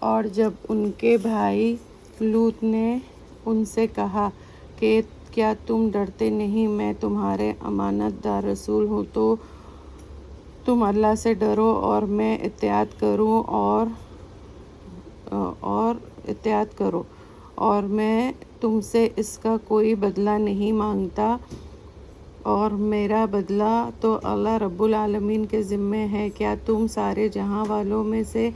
اور جب ان کے بھائی لوط نے ان سے کہا کہ کیا تم ڈرتے نہیں، میں تمہارے امانت دار رسول ہوں، تو تم اللہ سے ڈرو اور میں اطاعت کرو اور میں تم سے اس کا کوئی بدلہ نہیں مانگتا، اور میرا بدلہ تو اللہ رب العالمین کے ذمہ ہے۔ کیا تم سارے جہاں والوں میں سے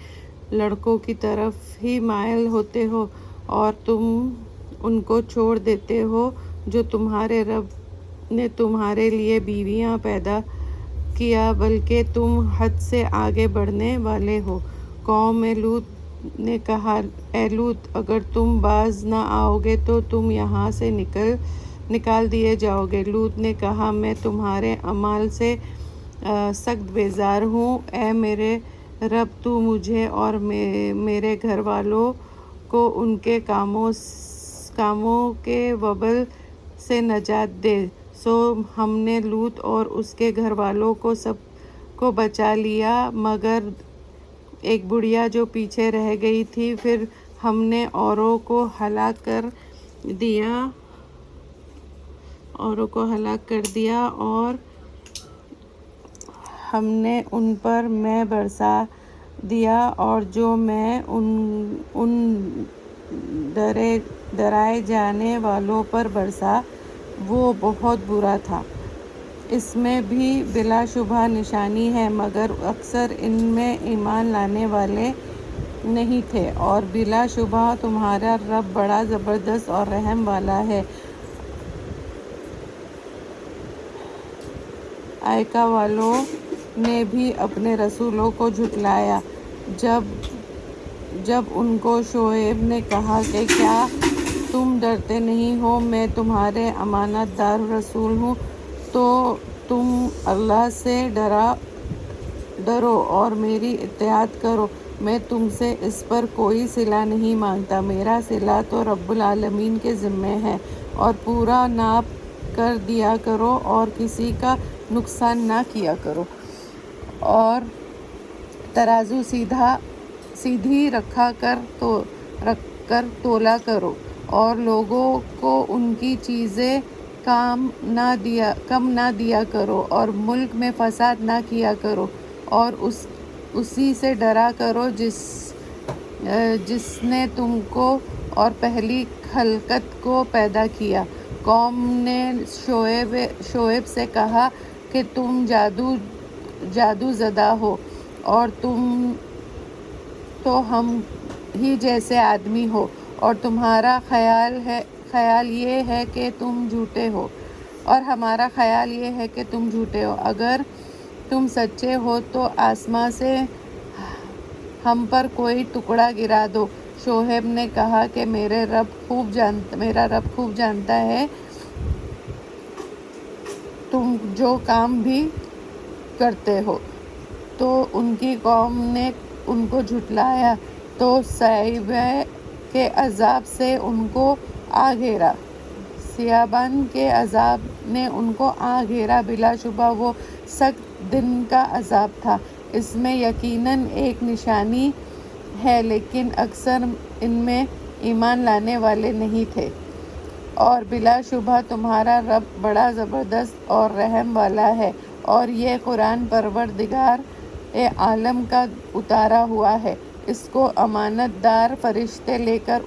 لڑکوں کی طرف ہی مائل ہوتے ہو اور تم ان کو چھوڑ دیتے ہو جو تمہارے رب نے تمہارے لیے بیویاں پیدا کیا، بلکہ تم حد سے آگے بڑھنے والے ہو۔ قوم لوط نے کہا، اے لوط، اگر تم باز نہ آؤ گے تو تم یہاں سے نکال دیے جاؤ گے۔ لوط نے کہا، میں تمہارے اعمال سے سخت بیزار ہوں، اے میرے رب، تو مجھے اور میرے گھر والوں کو ان کے کاموں کے وبال سے نجات دے۔ سو ہم نے لوط اور اس کے گھر والوں کو سب کو بچا لیا مگر ایک بڑھیا جو پیچھے رہ گئی تھی۔ پھر ہم نے اوروں کو ہلاک کر دیا اور ہم نے ان پر مے برسا دیا، اور جو مے ان ڈرائے جانے والوں پر برسا وہ بہت برا تھا۔ اس میں بھی بلا شبہ نشانی ہے مگر اکثر ان میں ایمان لانے والے نہیں تھے، اور بلا شبہ تمہارا رب بڑا زبردست اور رحم والا ہے۔ آئکہ والوں نے بھی اپنے رسولوں کو جھٹلایا۔ جب ان کو شعیب نے کہا کہ کیا تم ڈرتے نہیں ہو، میں تمہارے امانت دار رسول ہوں، تو تم اللہ سے ڈرو اور میری اطاعت کرو، میں تم سے اس پر کوئی صلہ نہیں مانگتا، میرا صلہ تو رب العالمین کے ذمہ ہے، اور پورا ناپ کر دیا کرو اور کسی کا نقصان نہ کیا کرو، اور ترازو سیدھی رکھ کر تولا کرو، اور لوگوں کو ان کی چیزیں کم نہ دیا کرو، اور ملک میں فساد نہ کیا کرو، اور اسی سے ڈرا کرو جس نے تم کو اور پہلی خلقت کو پیدا کیا۔ قوم نے شعیب سے کہا کہ تم جادو زدہ ہو، اور تم تو ہم ہی جیسے آدمی ہو، اور تمہارا خیال یہ ہے کہ تم جھوٹے ہو، اور ہمارا خیال یہ ہے کہ تم جھوٹے ہو۔ اگر تم سچے ہو تو آسمان سے ہم پر کوئی ٹکڑا گرا دو۔ شعیب نے کہا کہ میرا رب خوب جانتا ہے تم جو کام بھی کرتے ہو۔ تو ان کی قوم نے ان کو جھٹلایا تو صیبہ کے عذاب سے ان کو آ گھیرا۔ سیابان کے عذاب نے ان کو آ گھیرا، بلا شبہ وہ سخت دن کا عذاب تھا۔ اس میں یقیناً ایک نشانی ہے لیکن اکثر ان میں ایمان لانے والے نہیں تھے، اور بلا شبہ تمہارا رب بڑا زبردست اور رحم والا ہے۔ اور یہ قرآن پروردگار عالم کا اتارا ہوا ہے، اس کو امانت دار فرشتے لے کر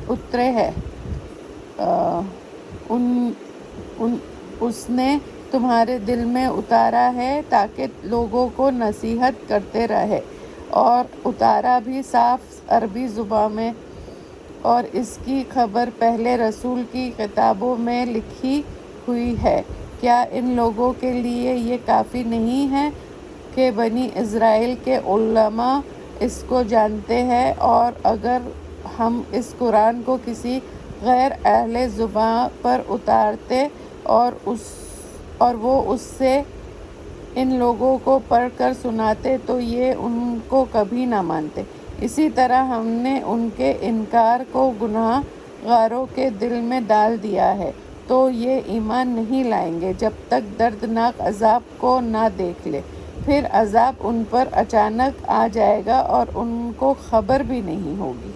اترے ہیں، اس نے تمہارے دل میں اتارا ہے تاکہ لوگوں کو نصیحت کرتے رہے، اور اتارا بھی صاف عربی زبان میں، اور اس کی خبر پہلے رسول کی کتابوں میں لکھی ہوئی ہے۔ کیا ان لوگوں کے لیے یہ کافی نہیں ہے کہ بنی اسرائیل کے علماء اس کو جانتے ہیں، اور اگر ہم اس قرآن کو کسی غیر اہل زبان پر اتارتے اور وہ اس سے ان لوگوں کو پڑھ کر سناتے تو یہ ان کو کبھی نہ مانتے۔ اسی طرح ہم نے ان کے انکار کو گناہ گاروں کے دل میں ڈال دیا ہے، تو یہ ایمان نہیں لائیں گے جب تک دردناک عذاب کو نہ دیکھ لیں۔ پھر عذاب ان پر اچانک آ جائے گا اور ان کو خبر بھی نہیں ہوگی۔